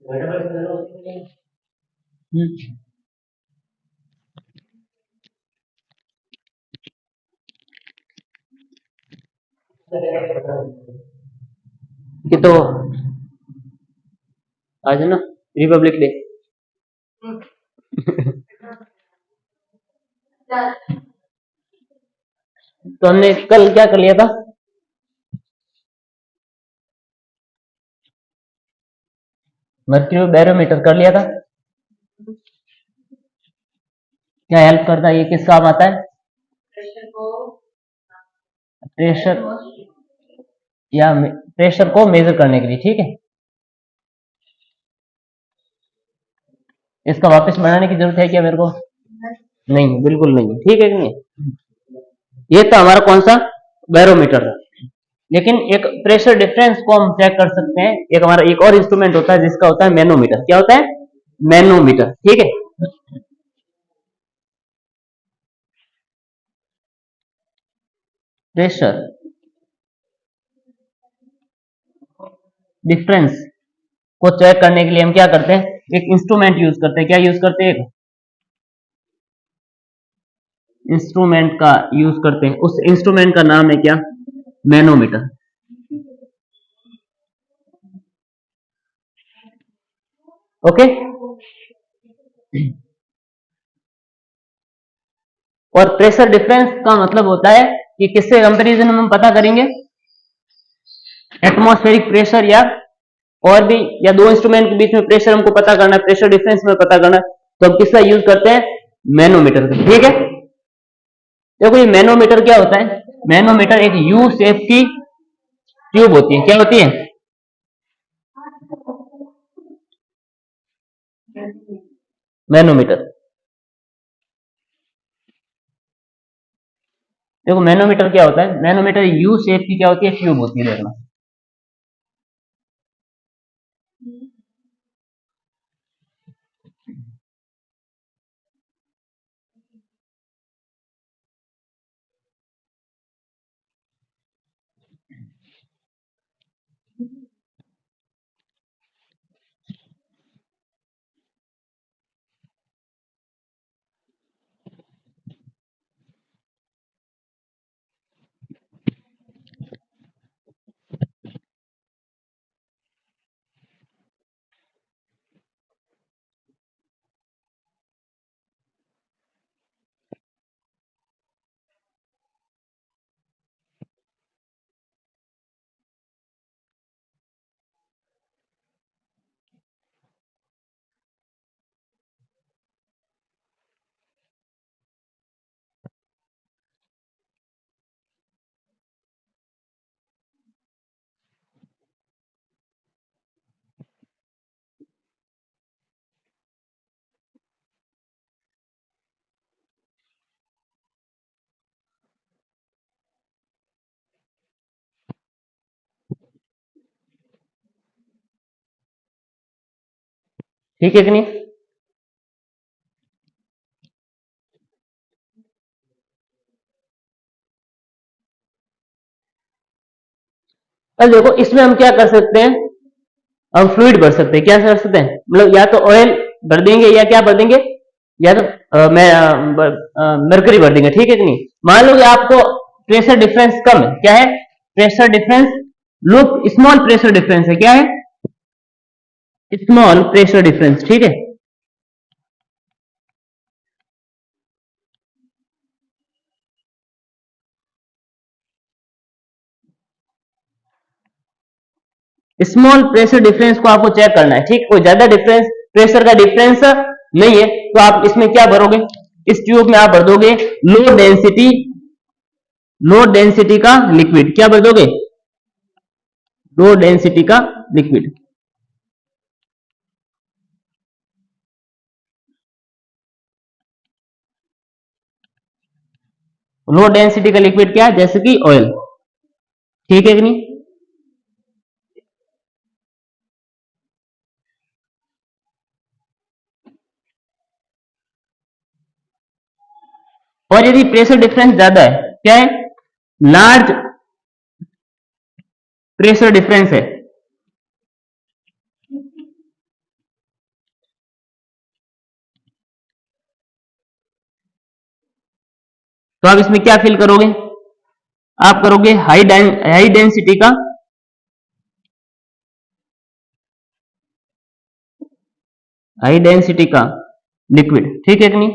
हम्म, कि तो आज है ना रिपब्लिक डे। तो हमने कल क्या कर लिया था? मर्क्यूरी बैरोमीटर कर लिया था। क्या हेल्प करता है, ये किस काम आता है? प्रेशर या प्रेशर को मेजर करने के लिए, ठीक है। इसका वापस बनाने की जरूरत है क्या मेरे को? नहीं, बिल्कुल नहीं, ठीक है कि नहीं। ये तो हमारा कौन सा बैरोमीटर था। लेकिन एक प्रेशर डिफरेंस को हम चेक कर सकते हैं। एक हमारा एक और इंस्ट्रूमेंट होता है जिसका होता है मैनोमीटर। क्या होता है? मैनोमीटर, ठीक है। प्रेशर डिफरेंस को चेक करने के लिए हम क्या करते हैं? एक इंस्ट्रूमेंट यूज करते हैं। क्या यूज करते हैं? एक इंस्ट्रूमेंट का यूज करते हैं। उस इंस्ट्रूमेंट का नाम है क्या? मैनोमीटर। ओके। और प्रेशर डिफरेंस का मतलब होता है कि किससे कंपैरिजन में हम पता करेंगे? एटमॉस्फेरिक प्रेशर या और भी, या दो इंस्ट्रूमेंट के बीच में प्रेशर हमको पता करना है, प्रेशर डिफरेंस में पता करना है, तो हम किसका यूज करते हैं? मैनोमीटर का, ठीक है। देखो ये मैनोमीटर क्या होता है? मैनोमीटर एक यू शेप की ट्यूब होती है। क्या होती है? मैनोमीटर। देखो मैनोमीटर क्या होता है? मैनोमीटर यू शेप की क्या होती है? ट्यूब होती है, देखना। ठीक है कि नहीं? अब देखो इसमें हम क्या कर सकते हैं? हम फ्लूइड भर सकते हैं। क्या कर सकते हैं? मतलब या तो ऑयल भर देंगे या क्या भर देंगे, या तो मैं मरकरी भर देंगे, ठीक है कि नहीं। मान लो कि आपको प्रेशर डिफरेंस कम है। क्या है? Pressure difference look small pressure difference है। क्या है? स्मॉल प्रेशर डिफरेंस, ठीक है। स्मॉल प्रेशर डिफरेंस को आपको चेक करना है, ठीक। कोई ज्यादा डिफरेंस, प्रेशर का डिफरेंस नहीं है, तो आप इसमें क्या भरोगे? इस ट्यूब में आप भर दोगे लो डेंसिटी का लिक्विड। क्या भर दोगे? लो डेंसिटी का लिक्विड। लो डेंसिटी का लिक्विड क्या है? जैसे कि ऑयल, ठीक है कि नहीं। और यदि प्रेशर डिफरेंस ज्यादा है, क्या है? लार्ज प्रेशर डिफरेंस है, तो आप इसमें क्या फिल करोगे, आप करोगे हाई डेंसिटी का लिक्विड, ठीक है कि नहीं,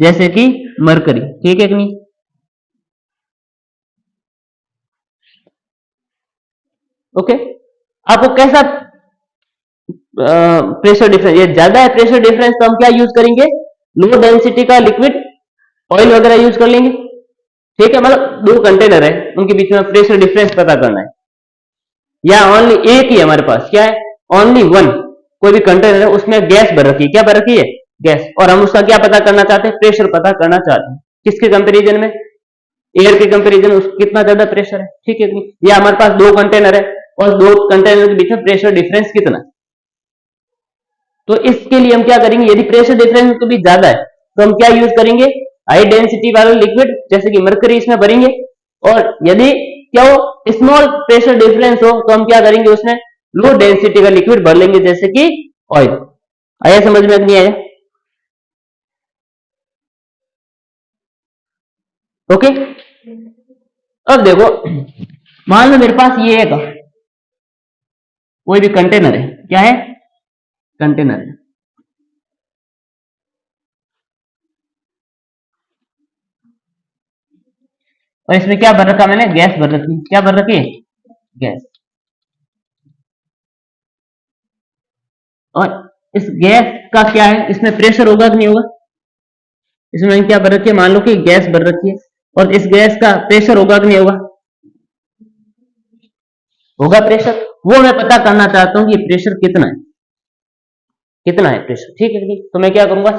जैसे कि मरकरी, ठीक है कि नहीं। ओके, आपको कैसा प्रेशर डिफरेंस, ये ज्यादा है प्रेशर डिफरेंस, तो हम क्या यूज करेंगे, लो डेंसिटी का लिक्विड ऑयल वगैरह यूज कर लेंगे, ठीक है। मतलब दो कंटेनर है, उनके बीच में प्रेशर डिफरेंस पता करना है, या ओनली एक ही हमारे पास क्या है, ओनली वन, कोई भी कंटेनर है उसमें गैस भर रखी है, क्या भर रखी है, गैस, और हम उसका क्या पता करना चाहते हैं, प्रेशर पता करना चाहते हैं, किसके कंपेरिजन में, एयर के कंपेरिजन में कितना ज्यादा प्रेशर है, ठीक है। या हमारे पास दो कंटेनर है और दो कंटेनर के बीच में प्रेशर डिफरेंस कितना है, तो इसके लिए हम क्या करेंगे, यदि प्रेशर डिफरेंस कभी ज्यादा है तो हम क्या यूज करेंगे, हाई डेंसिटी वाला लिक्विड जैसे कि मरकरी इसमें भरेंगे, और यदि क्या हो स्मॉल प्रेशर डिफरेंस हो तो हम क्या करेंगे, उसमें लो डेंसिटी का लिक्विड भर लेंगे जैसे कि ऑयल। आया समझ में नहीं आया, ओके। अब देखो, मान लो मेरे पास ये एक कोई भी कंटेनर है, क्या है, कंटेनर है, और इसमें क्या भर रखा मैंने, गैस भर रखी, क्या भर रखी है, गैस, और इस गैस का क्या है, इसमें प्रेशर होगा कि नहीं होगा, इसमें मैंने क्या भर रखी है, मान लो कि गैस भर रखी है, और इस गैस का प्रेशर होगा कि नहीं होगा, होगा प्रेशर, वो मैं पता करना चाहता हूं कि प्रेशर कितना है, कितना है प्रेशर, ठीक है कि नहीं। तो मैं क्या करूंगा,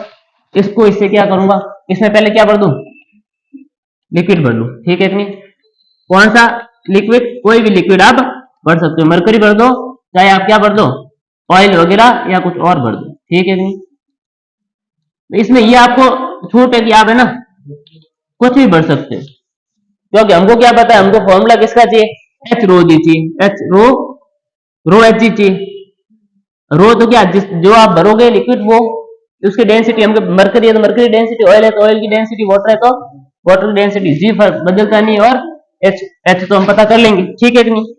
इसको इससे क्या करूंगा, इसमें पहले क्या भर दूं, लिक्विड भर लूं, ठीक है कि नहीं। कौन सा लिक्विड, कोई भी लिक्विड आप भर सकते हो, मरकरी भर दो, चाहे आप क्या भर दो, ऑयल वगैरह या कुछ और भर दो, ठीक है कि नहीं। इसमें ये आपको छूट है कि आप है ना कुछ भी भर सकते हो, क्योंकि हमको क्या पता है, हमको फॉर्मूला किसका चाहिए, एच रो जी चाहिए, एच रो, रो एच जी चाहिए, रो तो क्या जिस जो आप भरोगे लिक्विड वो उसकी डेंसिटी, हमको मरकरी है तो मरकरी डेंसिटी, ऑयल है तो ऑयल की डेंसिटी, वाटर है तो वाटर की डेंसिटी, जी बदलता नहीं, और एच, एच तो हम पता कर लेंगे, ठीक है कि नहीं।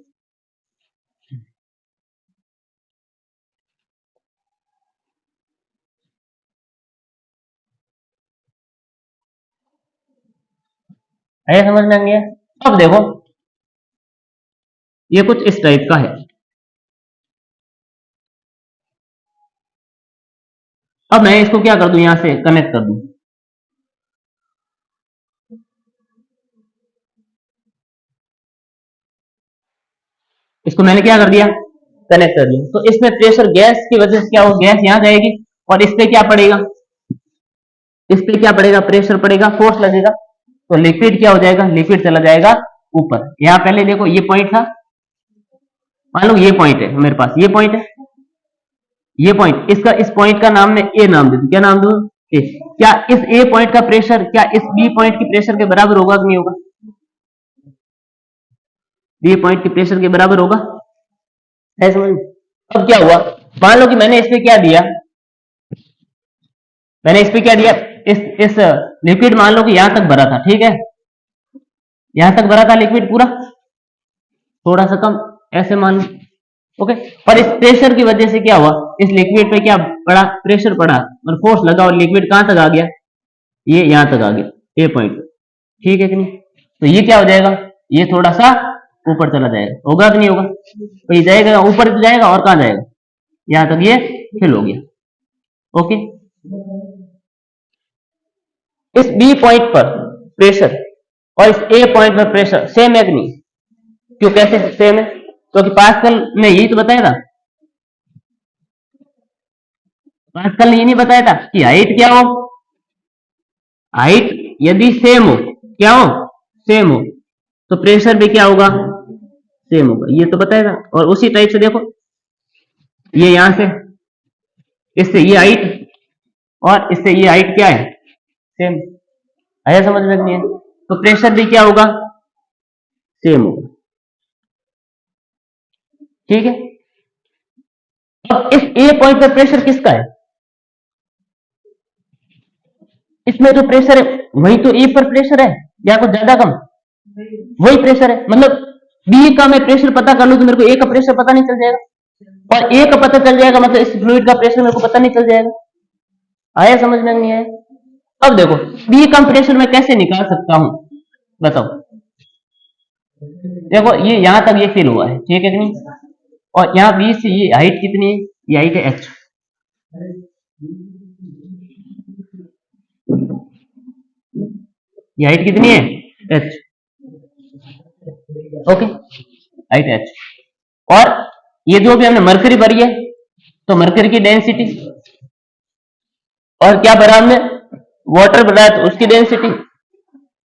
है समझ में आ गया। अब देखो ये कुछ इस टाइप का है, अब मैं इसको क्या कर दूं, यहां से कनेक्ट कर दूं, इसको मैंने क्या कर दिया, कनेक्ट कर दिया, तो इसमें प्रेशर गैस की वजह से क्या हो, गैस यहां जाएगी, और इस पे क्या पड़ेगा, इस पे क्या पड़ेगा, प्रेशर पड़ेगा, फोर्स लगेगा, तो लिक्विड क्या हो जाएगा, लिक्विड चला जाएगा ऊपर। यहां पहले देखो ये पॉइंट था, मान लो ये पॉइंट है मेरे पास, ये पॉइंट है, ये पॉइंट, इसका इस पॉइंट का नाम मैं ए नाम दे दूं, क्या नाम दूं, ए। क्या इस ए पॉइंट का प्रेशर क्या इस बी पॉइंट की प्रेशर के बराबर होगा कि नहीं होगा, बी पॉइंट की प्रेशर के बराबर होगा, है समझ में? अब क्या हुआ, मान लो कि मैंने इस पे क्या दिया, मैंने इस पे क्या दिया, इस लिक्विड मान लो कि यहां तक भरा था, ठीक है, यहां तक भरा था लिक्विड पूरा, थोड़ा सा कम, ऐसे मान लो, ओके। और इस प्रेशर की वजह से क्या हुआ, इस लिक्विड पे क्या पड़ा, प्रेशर पड़ा और फोर्स लगा, और लिक्विड कहां तक आ गया, ये यहां तक आ गया ए पॉइंट, ठीक है कि नहीं। तो ये क्या हो जाएगा, ये थोड़ा सा ऊपर चला जाएगा, होगा कि नहीं होगा, तो ये जाएगा ऊपर तो जाएगा, और कहां जाएगा, यहां तक ये फिल हो गया, ओके। इस बी पॉइंट पर प्रेशर और इस ए पॉइंट पर प्रेशर सेम है कि नहीं, क्यों कैसे सेम है, क्योंकि पास्कल ने यही तो बताया था, पास्कल ने ये नहीं बताया था कि हाइट क्या हो, हाइट यदि सेम हो, क्या हो, सेम हो, तो प्रेशर भी क्या होगा, सेम होगा, ये तो बताया था। और उसी टाइप से देखो, ये यहां से इससे ये हाइट और इससे ये हाइट क्या है, सेम, आया समझ में नहीं है, तो प्रेशर भी क्या होगा, सेम होगा, ठीक है। अब इस ए पॉइंट पर प्रेशर किसका है, इसमें जो प्रेशर है वही तो ए पर प्रेशर है, या कुछ ज्यादा कम, वही प्रेशर है। मतलब बी का मैं प्रेशर पता कर लूं तो मेरे को ए का प्रेशर पता नहीं चल जाएगा, और ए का पता चल जाएगा मतलब इस फ्लूइड का प्रेशर मेरे को पता नहीं चल जाएगा। आया समझ में नहीं आया? अब देखो बी का प्रेशर मैं कैसे निकाल सकता हूं, बताओ। देखो ये यहां तक ये फिल हुआ है, ठीक है कि नहीं, और यहाँ बी से ये हाइट कितनी है, ये हाइट है एच, ये हाइट कितनी है एच, ओके, हाइट एच। और ये जो भी हमने मरकरी भरी है, तो मरकरी की डेंसिटी, और क्या भरा हमने, वाटर भरा है तो उसकी डेंसिटी,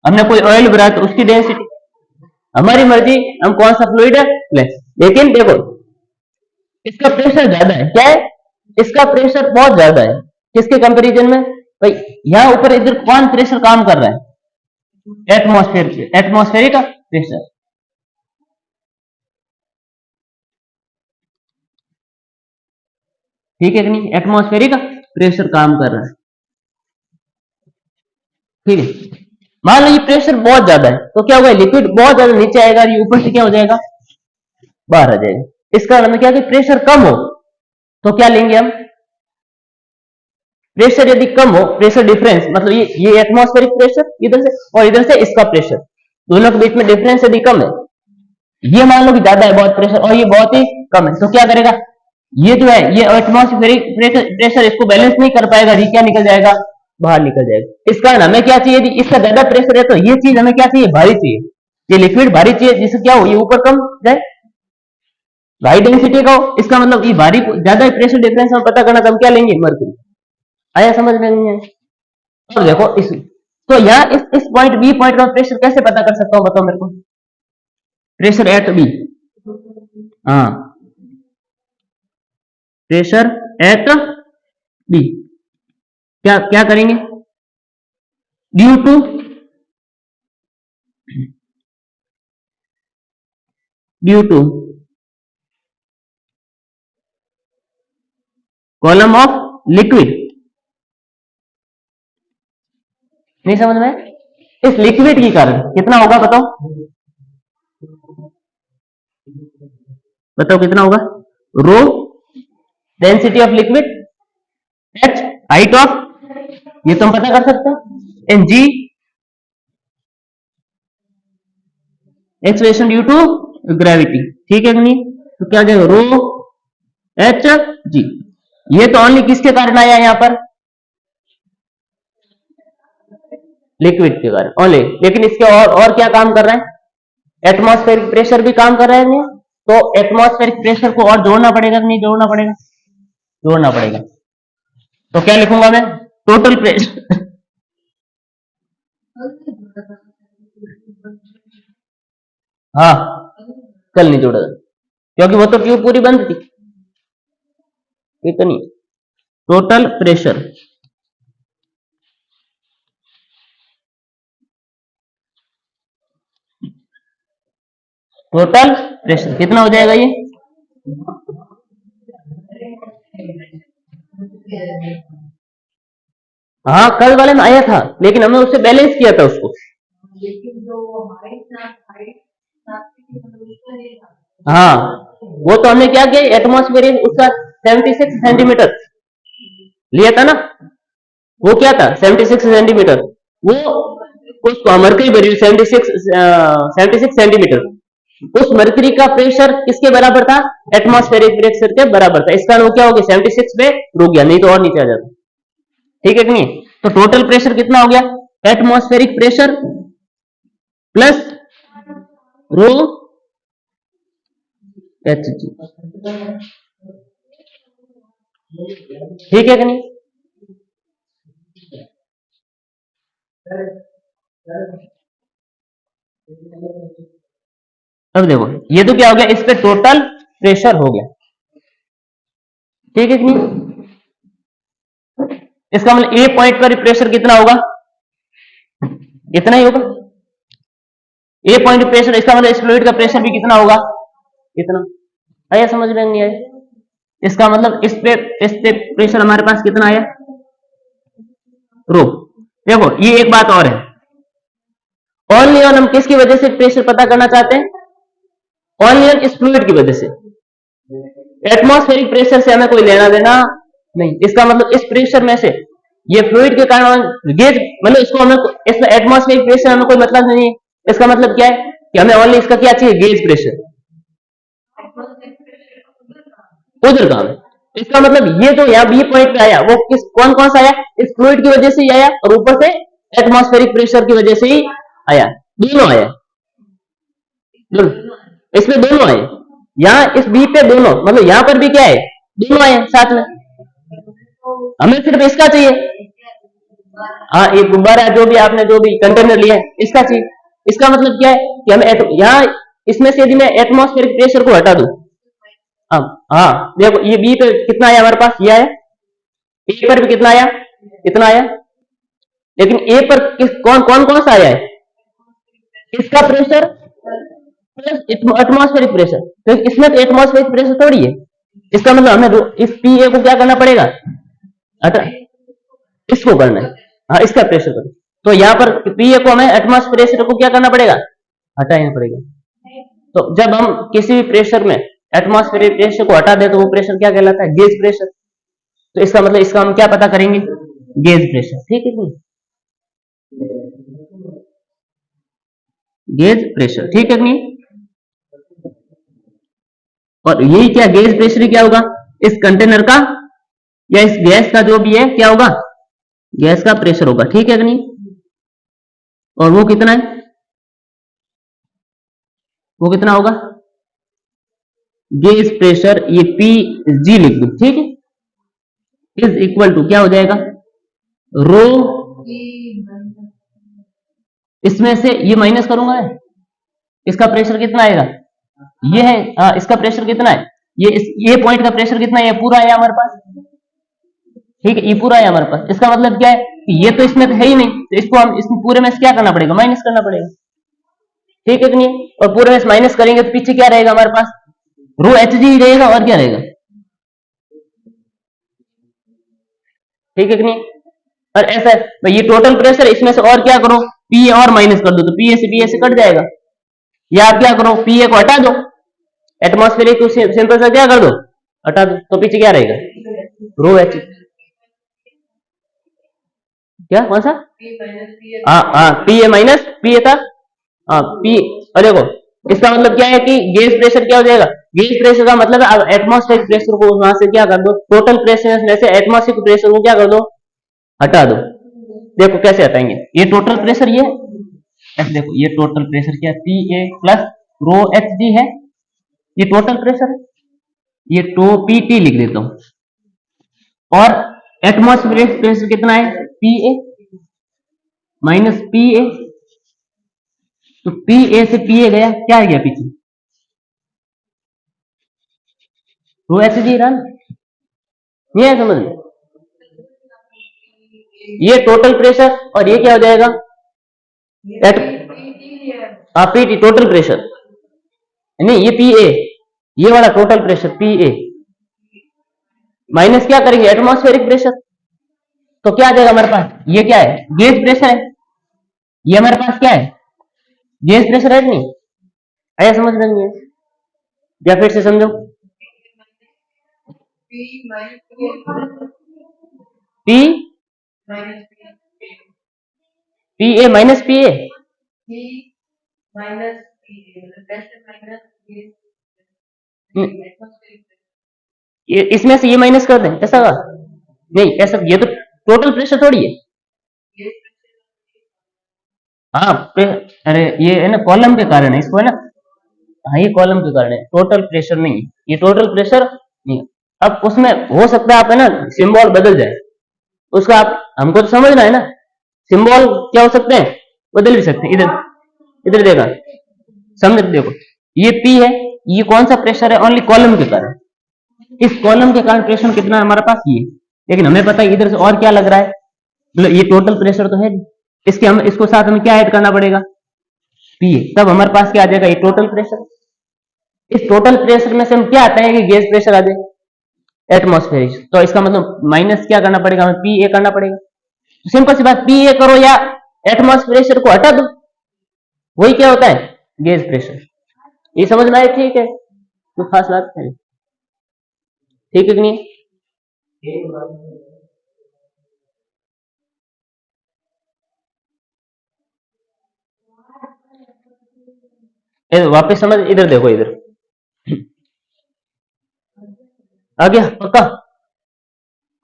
हमने कोई ऑयल भरा तो उसकी डेंसिटी, हमारी मर्जी हम कौन सा फ्लूइड है ले। लेकिन देखो इसका प्रेशर ज्यादा है, क्या है, इसका प्रेशर बहुत ज्यादा है, किसके कंपैरिजन में भाई, यहाँ ऊपर इधर कौन प्रेशर काम कर रहा है, एटमॉस्फेयर, एटमॉस्फेरिक प्रेशर, ठीक है कि नहीं, एटमॉस्फेरिक प्रेशर काम कर रहा है, ठीक है। मान लो ये प्रेशर बहुत ज्यादा है तो क्या होगा, लिक्विड बहुत ज्यादा नीचे आएगा, ये ऊपर से क्या हो जाएगा, बाहर आ जाएगा। इसका मतलब क्या कि प्रेशर कम हो तो क्या लेंगे हम, प्रेशर यदि कम हो, प्रेशर डिफरेंस मतलब ये एटमॉस्फेरिक प्रेशर इधर से और इधर से इसका प्रेशर, दोनों के बीच में डिफरेंस यदि कम है, ये मान लो कि ज्यादा है बहुत प्रेशर और ये बहुत ही कम है, तो क्या करेगा, ये जो है ये एटमॉस्फेरिक प्रेशर इसको बैलेंस नहीं कर पाएगा, ये क्या निकल जाएगा, बाहर निकल जाएगा। इस कारण हमें क्या चाहिए, इसका ज्यादा प्रेशर है तो ये चीज हमें क्या चाहिए, भारी चाहिए, ये लिक्विड भारी चाहिए, जिससे क्या हो, ये ऊपर कम जाए, हाई डेंसिटी का हो। इसका मतलब ये भारी, ज्यादा प्रेशर डिफरेंस हम पता करना तो हम क्या लेंगे, मर्क्यूरी। आया समझ में नहीं है? तो देखो इस, तो यहाँ इस पॉइंट बी पॉइंट का प्रेशर कैसे पता कर सकता हूँ, बताओ मेरे को, प्रेशर एट बी, हाँ प्रेशर एट बी, क्या क्या करेंगे, due to column of liquid, नहीं समझ में, इस लिक्विड के कारण कितना होगा, बताओ बताओ कितना होगा, rho density of liquid, H height of, ये तो हम पता कर सकते हैं, and G acceleration due to gravity, ठीक है कि नहीं, तो क्या जाएगा, रो एच जी। ये तो ओनली किसके कारण आया यहां पर, लिक्विड के कारण ओनली, लेकिन इसके और क्या काम कर रहा है, एटमॉस्फेरिक प्रेशर भी काम कर रहा है नहीं, तो एटमॉस्फेरिक प्रेशर को और जोड़ना पड़ेगा कि नहीं, जोड़ना पड़ेगा, जोड़ना पड़ेगा। तो क्या लिखूंगा मैं, टोटल प्रेशर, हाँ कल नहीं जोड़ा क्योंकि वो तो ट्यूब पूरी बंद थी, इतनी, टोटल प्रेशर, टोटल प्रेशर कितना हो जाएगा ये, हाँ कल वाले में आया था लेकिन हमने उससे बैलेंस किया था उसको, हाँ वो तो हमने क्या किया, एटमॉस्फेयर उसका 76 सेंटीमीटर लिया था ना, वो क्या था 76 सेंटीमीटर, वो उसको मरकरी भरी 76 सेंटीमीटर, उस मरकरी का प्रेशर किसके बराबर था, एटमॉस्फेरिक प्रेशर के बराबर था, इसका वो क्या हो गया 76 पे रुक गया, नहीं तो और नीचे आ जाता, ठीक है कि नहीं। तो टोटल प्रेशर कितना हो गया, एटमॉस्फेरिक प्रेशर प्लस रो एच जी, ठीक है कि नहीं। अब देखो ये तो क्या हो गया, इस पे टोटल प्रेशर हो गया, ठीक है कि नहीं, इसका मतलब ए पॉइंट पर प्रेशर कितना होगा, इतना ही होगा, ए पॉइंट प्रेशर, इसका मतलब इस फ्लूइड का प्रेशर भी कितना होगा, इतना। आया समझ में नहीं आया, इसका मतलब इस पे प्रेशर हमारे पास कितना आया, रो, देखो ये एक बात और है, ओनली ऑन हम किसकी वजह से प्रेशर पता करना चाहते हैं, ओनली ऑन इस फ्लूइड की वजह से, एटमॉस्फेरिक प्रेशर से हमें कोई लेना देना नहीं। इसका मतलब इस प्रेशर में से ये फ्लूइड के कारण गेज, मतलब इसको हमें इसमें एटमॉस्फेरिक प्रेशर हमें कोई मतलब नहीं है। इसका मतलब क्या है कि हमें ओनली इसका क्या चाहिए, गेज प्रेशर, उधर काम है। इसका मतलब ये जो यहाँ बी पॉइंट पे आया वो किस कौन कौन सा आया, इस फ्लूइड की वजह से ही आया और ऊपर से एटमॉस्फेरिक प्रेशर की वजह से ही आया, दोनों आया, दोनों, इसमें दोनों आए, यहाँ इस बी पे दोनों, मतलब यहाँ पर भी क्या है, दोनों आए साथ में। हमें सिर्फ इसका चाहिए, हाँ ये गुब्बारा जो भी आपने जो भी कंटेनर लिया है इसका चाहिए। इसका मतलब क्या है कि हमें यहाँ इसमें से यदि मैं एटमॉस्फेरिक प्रेशर को हटा दूं, हाँ हाँ देखो ये बी पे कितना आया हमारे पास, ये आया, ए पर भी कितना आया, इतना आया, लेकिन ए पर किस कौन कौन कौन सा आया है, इसका प्रेशर प्लस एटमॉस्फेरिक प्रेशर, तो इसमें तो एटमॉस्फेरिक प्रेशर थोड़ी है। इसका मतलब हमें इस पी ए को क्या करना पड़ेगा, हटा, इसको करना है, हाँ इसका प्रेशर करना, तो यहाँ पर पी ए को हमें एटमॉस्फेरिक प्रेशर को क्या करना पड़ेगा, हटाना पड़ेगा। तो जब हम किसी भी प्रेशर में एटमॉस्फेरिक प्रेशर को हटा दे तो वो प्रेशर क्या कहलाता है, गेज प्रेशर। तो इसका मतलब इसका हम क्या पता करेंगे, गेज प्रेशर, ठीक है, गेज प्रेशर, ठीक है नहीं। और यही क्या गेज प्रेशर क्या होगा, इस कंटेनर का या इस गैस का जो भी है क्या होगा, गैस का प्रेशर होगा, ठीक है कि नहीं। और वो कितना है, वो कितना होगा, गेज प्रेशर, ये पी जी लिख दो, ठीक है, इज इक्वल टू क्या हो जाएगा, रो, इसमें से ये माइनस करूंगा, इसका प्रेशर कितना आएगा, ये है, इसका प्रेशर कितना है, ये पॉइंट का प्रेशर कितना है, ये पूरा आया हमारे पास, ठीक है, ये पूरा है हमारे पास। इसका मतलब क्या है कि ये तो इसमें तो है ही नहीं, तो इसको हम इसमें पूरे में से क्या करना पड़ेगा, माइनस करना पड़ेगा, ठीक है कि नहीं। और पूरे में से माइनस करेंगे तो पीछे क्या रहेगा हमारे पास, रो एच जी रहेगा, और क्या रहेगा, ठीक है कि नहीं। और ऐसा है ये टोटल प्रेशर, इसमें से और क्या करो, पी ए और माइनस कर दो, तो पी ए से कट जाएगा, या आप क्या करो, पी ए को हटा दो, एटमॉस्फेरिक सिंपल सा क्या कर दो, हटा दो, तो पीछे क्या रहेगा, रो एच, क्या कौन सा, P A minus P A था, पी, और देखो इसका मतलब क्या है कि गेज प्रेशर क्या हो जाएगा, गेज प्रेशर का मतलब है एटमॉस्फेरिक प्रेशर को वहां से क्या कर दो, टोटल प्रेशर में से एटमॉस्फेरिक प्रेशर को क्या कर दो, हटा दो। देखो कैसे हटाएंगे, ये टोटल प्रेशर ये ऐसे देखो, ये टोटल प्रेशर क्या है, P A plus row H D है, ये टोटल प्रेशर है, ये टो पी टी लिख देता हूं। और एटमॉस्फेरिक प्रेशर कितना है, P A minus P A, तो पी ए से पी ए गया, क्या आ गया पीछे, रो एच डी रन, नहीं है समझ में, ये टोटल प्रेशर और ये क्या हो जाएगा, पी टी टोटल प्रेशर, नहीं ये पी ए, ये वाला total pressure P A minus क्या करेंगे, एटमॉस्फेरिक प्रेशर, तो क्या आ जाएगा हमारे पास, ये क्या है, गेज प्रेशर है, ये हमारे पास क्या है, गेज प्रेशर है नहीं, आया समझ में नहीं है, या फिर से समझो, P P A minus P A, इसमें से ये माइनस कर दें, ऐसा का नहीं, ऐसा ये तो टोटल प्रेशर थोड़ी है, हाँ अरे ये है ना कॉलम के कारण है, इसको है ना, हाँ ये कॉलम के कारण है, टोटल प्रेशर नहीं है, ये टोटल प्रेशर नहीं है। अब उसमें हो सकता है आप है ना सिंबल बदल जाए, उसका आप हमको तो समझना है ना, सिंबल क्या हो सकते हैं, बदल भी सकते हैं, इधर इधर देखा, समझ देखो, ये पी है, ये कौन सा प्रेशर है, ओनली कॉलम के कारण, इस कॉलम के कारण प्रेशर कितना है हमारे पास, ये, लेकिन हमें पता है इधर से और क्या लग रहा है, मतलब ये टोटल प्रेशर तो है, इसके हम इसको साथ हमें क्या ऐड करना पड़ेगा, पी, तब हमारे पास क्या आ जाएगा, ये टोटल प्रेशर। इस टोटल प्रेशर में से हम क्या आता है कि गेज प्रेशर आ जाए एटमॉस्फेरिक, तो इसका मतलब माइनस क्या करना पड़ेगा, हमें पी ए करना पड़ेगा, सिंपल सी बात, पी ए करो या एटमॉस्फेरिक प्रेशर को हटा दो, वही क्या होता है, गेज प्रेशर। ये समझ में आए? ठीक है, तो खास बात है, ठीक है कि नहीं? वापस समझ, इधर देखो, इधर आ गया पक्का?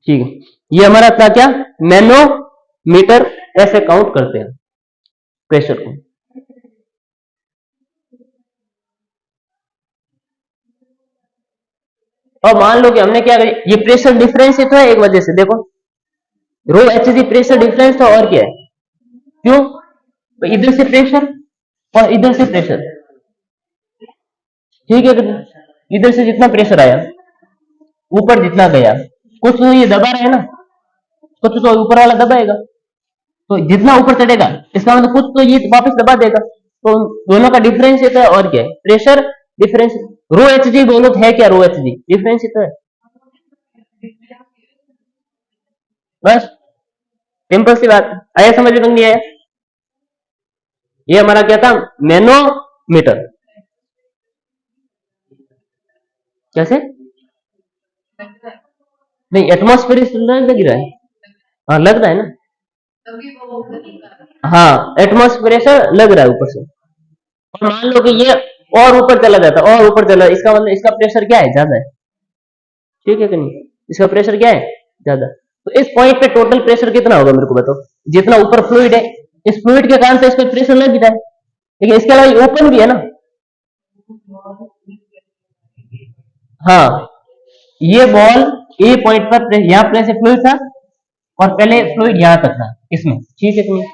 ठीक है, ये हमारा था क्या, नैनोमीटर, ऐसे काउंट करते हैं प्रेशर को। और मान लो कि हमने क्या करी, ये प्रेशर डिफरेंस था एक वजह से, देखो रो एच जी प्रेशर डिफरेंस था, और क्या है, क्यों, तो इधर से प्रेशर और इधर से प्रेशर, ठीक है, इधर से जितना प्रेशर आया, ऊपर जितना गया, कुछ तो ये दबा रहा है ना, कुछ तो ऊपर वाला दबाएगा, तो जितना ऊपर चढ़ेगा इसका मतलब कुछ तो ये वापस दबा देगा, तो दोनों का डिफरेंस ये तो है, और क्या है, प्रेशर डिफरेंस। रो एच जी बोलो तो है क्या, रो एच जी डिफरेंस ही तो है, बस सिंपल सी बात। आया समझ में? नहीं आया? ये हमारा क्या था, नैनोमीटर। कैसे? नहीं, एटमोस्फेयर लग रहा है, हाँ लग रहा है ना, हाँ एटमोस्फेयर लग रहा है ऊपर से, और मान लो कि ये और ऊपर चला जाता, और ऊपर चला, इसका मतलब इसका प्रेशर क्या है, ज्यादा है, ठीक है कि नहीं, इसका प्रेशर क्या है, ज्यादा। तो इस पॉइंट पे टोटल प्रेशर कितना होगा, मेरे को बताओ, जितना ऊपर फ्लूइड है, इस फ्लूइड के कारण से इस पर प्रेशर लग रहा है, लेकिन इसके अलावा ये ओपन भी है ना, हाँ, ये बॉल ए पॉइंट पर यहाँ प्रेशर फ्लूइड था, और पहले फ्लूइड यहाँ तक था इसमें, ठीक है कि नहीं,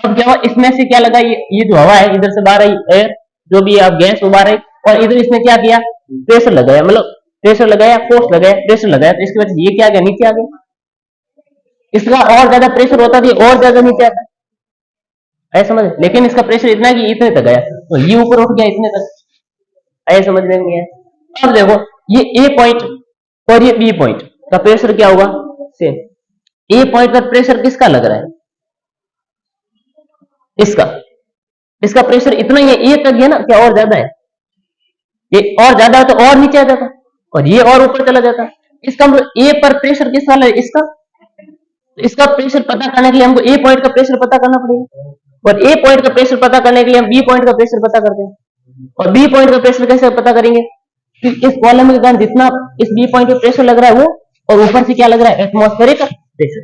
अब क्या हुआ, इसमें से क्या लगा, ये जो हवा है इधर से बाहर आई, एयर जो भी आप गैस उबार रही, और इधर इसने क्या किया, प्रेशर लगाया, मतलब प्रेशर लगाया, फोर्स लगाया, प्रेशर लगाया, तो इसकी वजह से ये क्या आ गया, नीचे आ गया, इसका और ज्यादा प्रेशर होता तो और ज्यादा नीचे आता, ऐसा समझ, लेकिन इसका प्रेशर इतना कि इतने तक गया, तो ये ऊपर उठ गया इतने तक, ऐसा समझ में नहीं है? अब देखो, ये ए पॉइंट और ये बी पॉइंट का प्रेशर क्या होगा, सेम। ए पॉइंट पर प्रेशर किसका लग रहा है, इसका, इसका प्रेशर इतना ही है, ए तक है ना, क्या और ज्यादा है, ये और ज्यादा है तो और नीचे आ जाता, और ये और ऊपर चला जाता, इसका मतलब ए पर प्रेशर किस वाला है, इसका, तो इसका प्रेशर पता करने के लिए हमको ए पॉइंट का प्रेशर पता करना पड़ेगा, और ए पॉइंट का प्रेशर पता करने के लिए हम बी पॉइंट का प्रेशर पता करते हैं, और बी पॉइंट का प्रेशर कैसे पता करेंगे, कि इस कॉलम के कारण जितना इस बी पॉइंट पे प्रेशर लग रहा है वो, और ऊपर से क्या लग रहा है, एटमोस्फेरिक प्रेशर,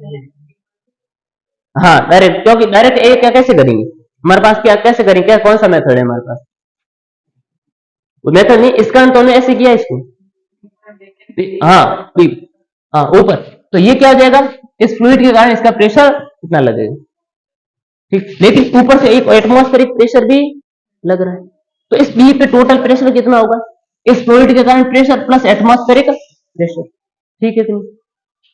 हाँ डायरेक्ट, क्योंकि डायरेक्ट ए क्या कैसे करेंगे, हमारे पास क्या कैसे करेंगे, क्या कौन सा मेथड है हमारे पास, वो मेथड नहीं, इसका तो हमने ऐसे किया इसको, हाँ बी, हाँ ऊपर, तो ये क्या हो जाएगा, इस फ्लूइड के कारण इसका प्रेशर कितना लगेगा, ठीक, लेकिन ऊपर से एक एटमॉस्फेरिक प्रेशर भी लग रहा है, तो इस बी पे टोटल प्रेशर कितना होगा, इस फ्लूइड के कारण प्रेशर प्लस एटमॉस्फेरिक प्रेशर, ठीक है कि नहीं,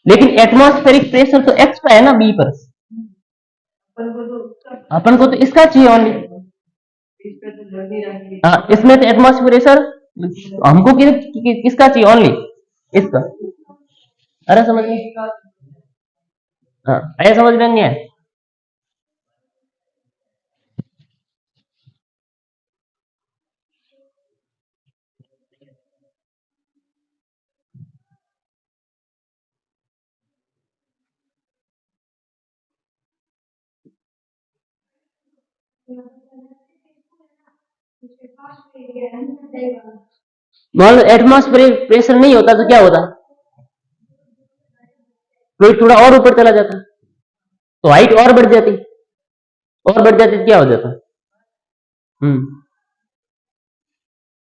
लेकिन एटमॉस्फेरिक प्रेशर तो एक्स पे है ना, बी पर, अपन को तो इसका चाहिए ओनली, हाँ इसमें तो एटमॉस्फेरिक प्रेशर हमको किसका चाहिए, ओनली इसका, अरे समझ में, हाँ ऐसा समझ में नहीं है? मान लो एटमॉस्फेरिक प्रेशर नहीं होता तो क्या होता, फ्लूइड थोड़ा और ऊपर चला जाता, तो हाइट और बढ़ जाती, और बढ़ जाती तो क्या हो जाता,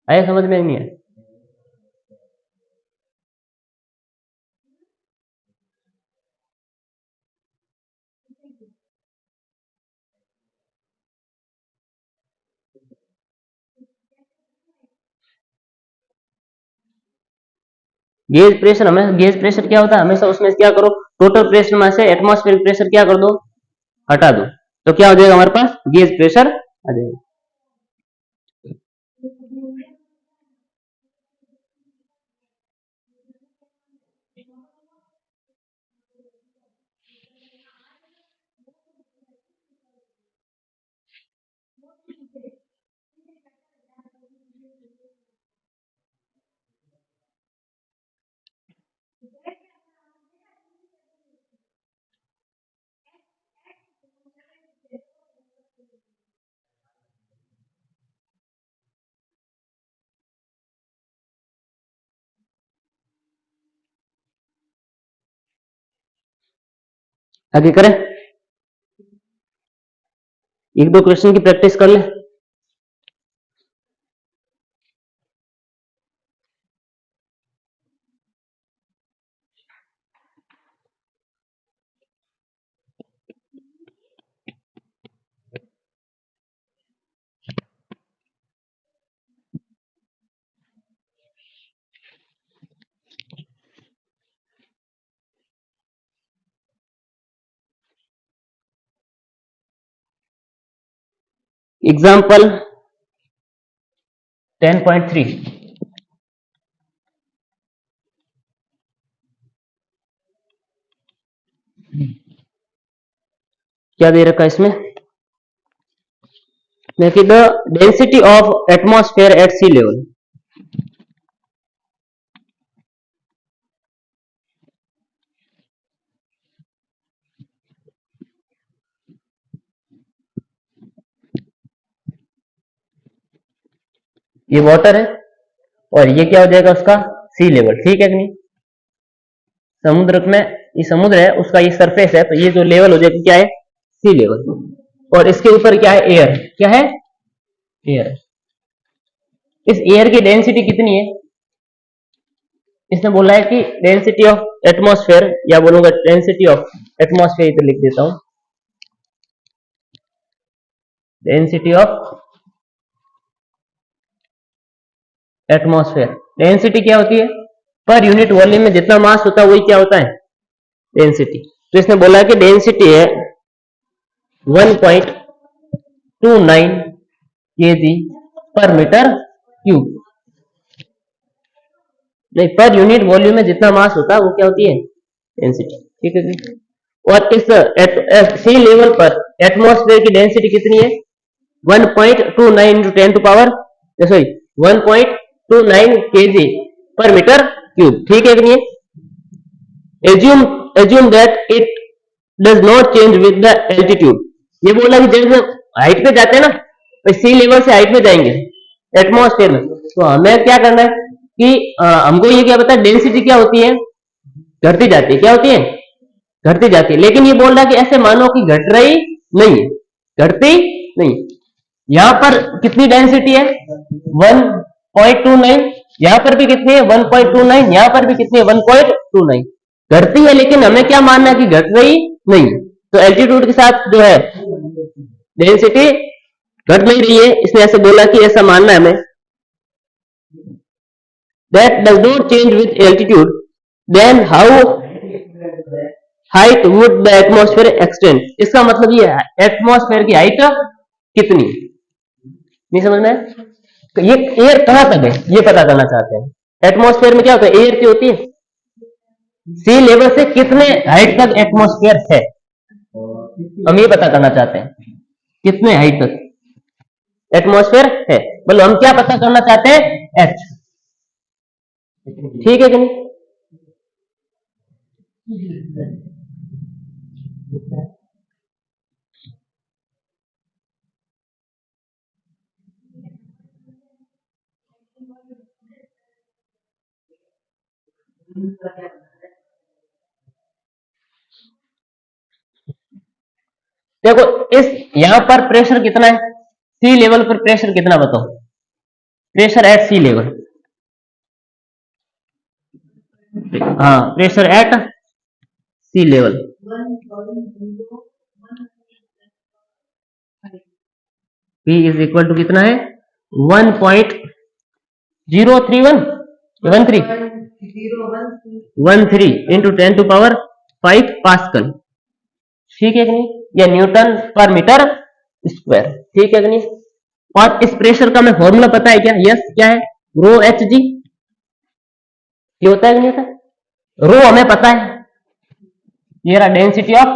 आया समझ में नहीं है? गेज प्रेशर, हमें गेज प्रेशर क्या होता है, हमेशा उसमें क्या करो, टोटल प्रेशर में से एटमॉस्फेरिक प्रेशर क्या कर दो, हटा दो, तो क्या हो जाएगा हमारे पास, गेज प्रेशर आ जाएगा। आगे करें, एक दो क्वेश्चन की प्रैक्टिस कर ले। एग्जाम्पल 10.3, क्या दे रखा है इसमें, देखिए the density of atmosphere at sea level. ये वाटर है और ये क्या हो जाएगा उसका सी लेवल, ठीक है कि नहीं। समुद्र में, ये समुद्र है उसका ये सरफेस है, तो ये जो लेवल हो जाएगा क्या है, सी लेवल। और इसके ऊपर क्या है, एयर, क्या है, एयर। इस एयर की डेंसिटी कितनी है, इसने बोला है कि डेंसिटी ऑफ एटमॉस्फेयर, या बोलूंगा डेंसिटी ऑफ एटमॉस्फेयर, इधर लिख देता हूं, डेंसिटी ऑफ एटमॉस्फेयर। डेंसिटी क्या होती है, पर यूनिट वॉल्यूम में जितना मास होता है वही क्या होता है, डेंसिटी। तो इसने बोला कि डेंसिटी है 1.29 kg पर मीटर क्यूब। नहीं, पर यूनिट वॉल्यूम में जितना मास होता है वो क्या होती है, डेंसिटी, ठीक है। और इस सी लेवल पर एटमॉस्फेयर की डेंसिटी कितनी है, 1.29 into 10 to power, sorry 1.29 kg पर मीटर क्यूब, ठीक है कि नहीं। assume that it does not change with the altitude। ये बोला कि जब हम हाइट पे जाते हैं ना, तो सी लेवल से हाइट पे जाएंगे एटमॉस्फेयर में, तो हमें क्या करना है कि हमको ये क्या पता है, डेंसिटी क्या होती है, घटती जाती है, क्या होती है, घटती जाती है। लेकिन ये बोल रहा है कि ऐसे मानो कि घट रही नहीं है, घटती नहीं। यहां पर कितनी डेंसिटी है, 1.29, यहां पर भी कितनी है, 1.29, यहां पर भी कितनी है, 1.29। घटती है, लेकिन हमें क्या मानना है कि घट रही नहीं। तो एल्टीट्यूड के साथ जो है डेंसिटी घट नहीं रही है, इसने ऐसे बोला कि ऐसा मानना है हमें, that does not change with altitude, then how height would the atmosphere extend। इसका मतलब ये है एटमॉस्फेयर की हाइट कितनी, नहीं समझ में, तो ये एयर कहां तक है ये पता करना चाहते हैं। एटमॉस्फेयर में क्या होता है, एयर की होती है, सी लेवल से कितने हाइट तक एटमॉस्फेयर है, हम ये पता करना चाहते हैं, कितने हाइट तक एटमॉस्फेयर है, मतलब हम क्या पता करना चाहते हैं, एच, ठीक है कि नहीं। देखो इस यहां पर प्रेशर कितना है, सी लेवल पर प्रेशर कितना बताओ, प्रेशर एट सी लेवल, हाँ pressure at sea level, P is equal to कितना है, 1.031 इंटू 10 टू पावर 5 पास्कल, ठीक है कि नहीं, या न्यूटन पर मीटर स्क्वायर, ठीक है कि नहीं। और इस प्रेशर का हमें फॉर्मूला पता है क्या, यस क्या है, रो एच जी, ये होता है कि नहीं होता, रो हमें पता है, ये रहा डेंसिटी ऑफ,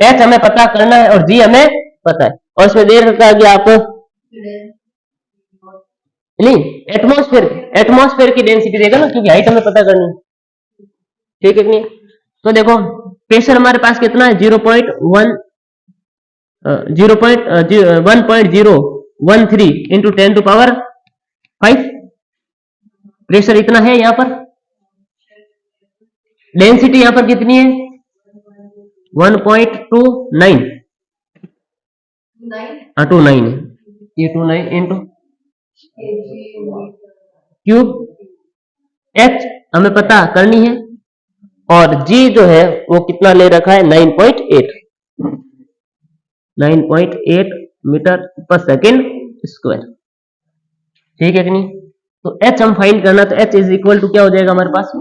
एच हमें पता करना है और जी हमें पता है। और इसमें दे रखा है कि आप नहीं, एटमॉस्फेयर की डेंसिटी देगा ना, क्योंकि हाइट हमें पता करनी है, ठीक है कि नहीं। तो देखो प्रेशर हमारे पास कितना है, 1.013 इंटू 10 टू पावर 5, प्रेशर इतना है यहां पर। डेंसिटी यहां पर कितनी है, 1.29 29 ये 29 इंटू क्यूब एच हमें पता करनी है और जी जो है वो कितना ले रखा है 9.8 मीटर पर सेकेंड स्क्वायर। ठीक है कि नहीं? तो एच हम फाइंड करना, तो एच इज इक्वल टू क्या हो जाएगा हमारे पास,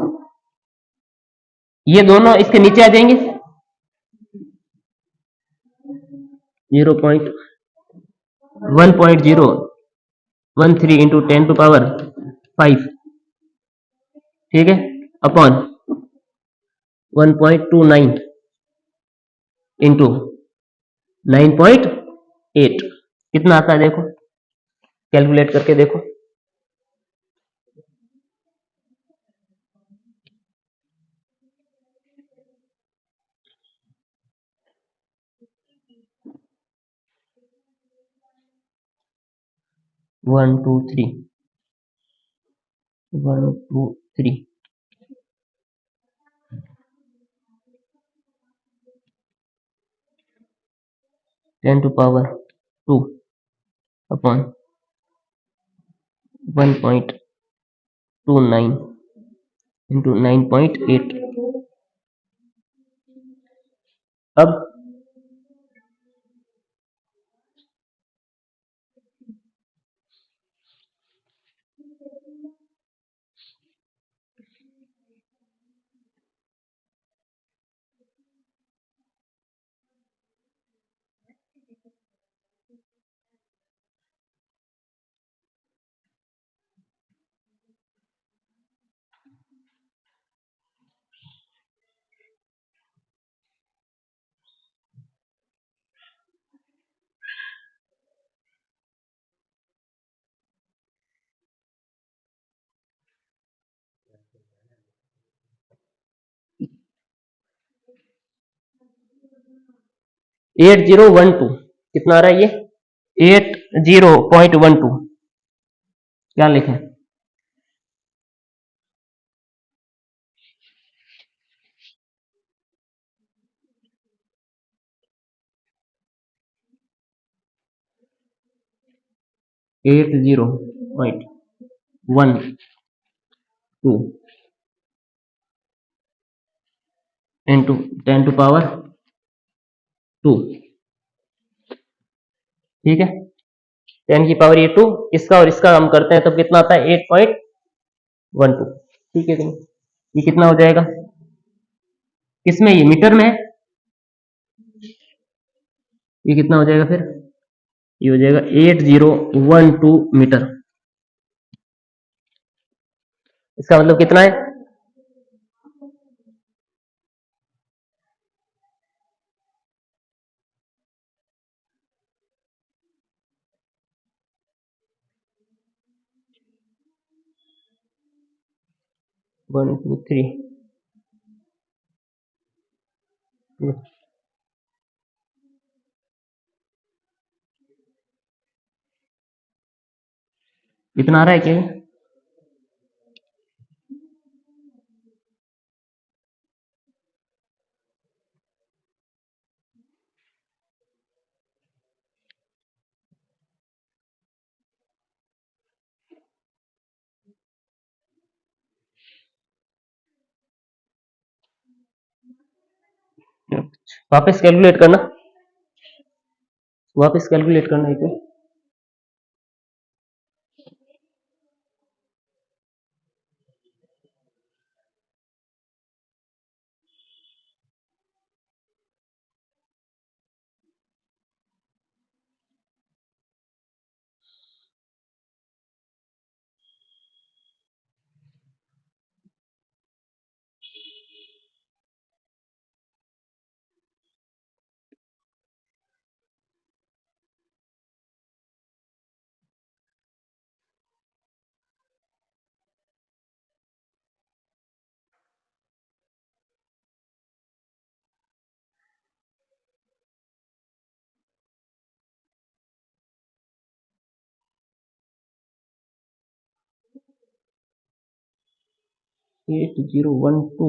ये दोनों इसके नीचे आ जाएंगे 0.1.013 इंटू 10⁵ ठीक है, अपॉन 1.29 इंटू 9.8 कितना आता है देखो, कैलकुलेट करके देखो। One two three 10⁵ upon 1.29 into 9.8। अब 8012 कितना आ रहा है ये 80.12 क्या लिखें, 80.12 इंटू 10⁵2 ठीक है, 10⁵2 इसका और इसका हम करते हैं तो कितना आता है 8.12। ठीक है कि नहीं? ये कितना हो जाएगा, किसमें, ये मीटर में है, ये कितना हो जाएगा फिर, ये हो जाएगा 8012 मीटर। इसका मतलब कितना है, 1 2 3 इतना आ रहा है क्या, वापस कैलकुलेट करना, वापस कैलकुलेट करना एक बार। एट 0 1 2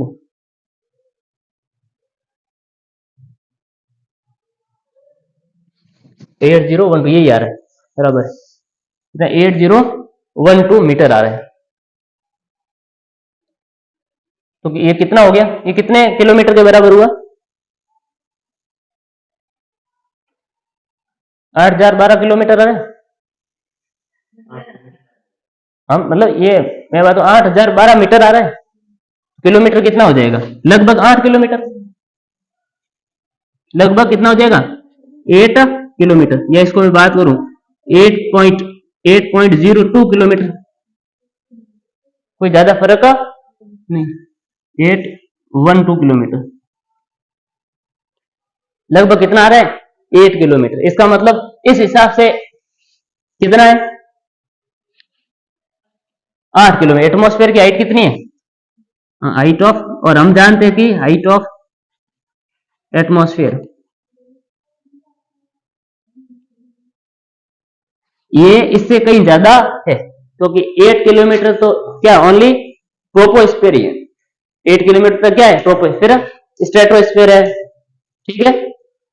8012 यही आ रहा है बराबर, 8012 मीटर आ रहा है। तो ये कितना हो गया, ये कितने किलोमीटर के बराबर हुआ? 8012 किलोमीटर है। हम मतलब ये मैं बात 8012 मीटर आ रहा है, किलोमीटर कितना हो जाएगा? लगभग 8 किलोमीटर, लगभग कितना हो जाएगा? 8 किलोमीटर, या इसको मैं बात करूं 8.02 किलोमीटर, कोई ज्यादा फर्क नहीं, 812 किलोमीटर, लगभग कितना आ रहा है? 8 किलोमीटर। इसका मतलब इस हिसाब से कितना है? 8 किलोमीटर। एटमॉस्फेयर की हाइट कितनी है? हाइट ऑफ, और हम जानते हैं कि हाइट ऑफ एटमॉस्फेयर ये इससे कहीं ज्यादा है, क्योंकि तो 8 किलोमीटर तो क्या ओनली ट्रोपोस्फेयर ही है, 8 किलोमीटर तक क्या है? ट्रोपोस्फेयर, स्ट्रेटोस्फेयर है, ठीक है।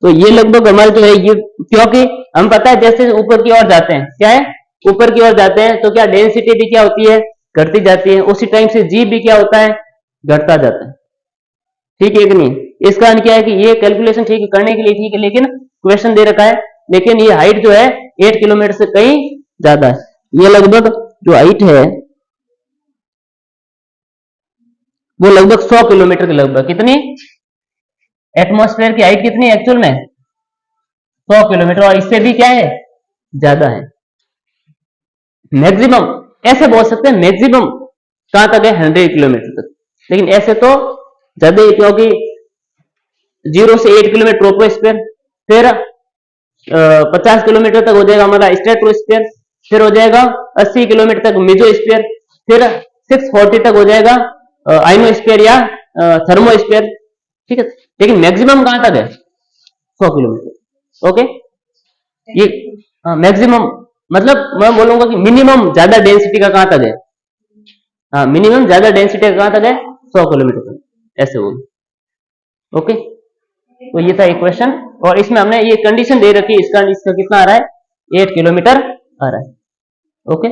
तो ये लगभग हमारे जो है ये, क्योंकि हम पता है जैसे ऊपर की ओर जाते हैं, क्या है? ऊपर की ओर जाते हैं तो क्या डेंसिटी भी क्या होती है? घटती जाती है, उसी टाइम से जी भी क्या होता है? घटता जाता है, ठीक है कि नहीं? इस कारण क्या है कि ये कैलकुलेशन ठीक है करने के लिए ठीक है, लेकिन क्वेश्चन दे रखा है, लेकिन ये हाइट जो है 8 किलोमीटर से कहीं ज्यादा है। ये लगभग जो हाइट है वो लगभग 100 किलोमीटर के लगभग, कितनी? एटमॉस्फेयर की हाइट कितनी एक्चुअल में? 100 किलोमीटर, और इससे भी क्या है? ज्यादा है। मैक्सिमम ऐसे बोल सकते हैं, मैक्सिमम कहां तक है? 100 किलोमीटर तक, लेकिन ऐसे तो ज्यादा ही, क्योंकि 0 से 8 किलोमीटर ट्रोपोस्फेयर, फिर 50 किलोमीटर तक हो जाएगा हमारा स्ट्रेटोस्फेयर, फिर हो जाएगा 80 किलोमीटर तक मेसोस्फेयर, फिर 640 तक हो जाएगा आइनोस्फेयर या थर्मोस्फेयर, ठीक है। लेकिन मैक्सिमम कहां तक है? 100 किलोमीटर, ओके। ये मैक्सिमम मतलब मैं बोलूंगा कि मिनिमम ज्यादा डेंसिटी का कहां तक है? हाँ, मिनिमम ज्यादा डेंसिटी का कहां तक है? 100 किलोमीटर तक, ऐसे बोलो, ओके। तो ये था एक क्वेश्चन, और इसमें हमने ये कंडीशन दे रखी है, इसका कितना आ रहा है? 8 किलोमीटर आ रहा है, ओके।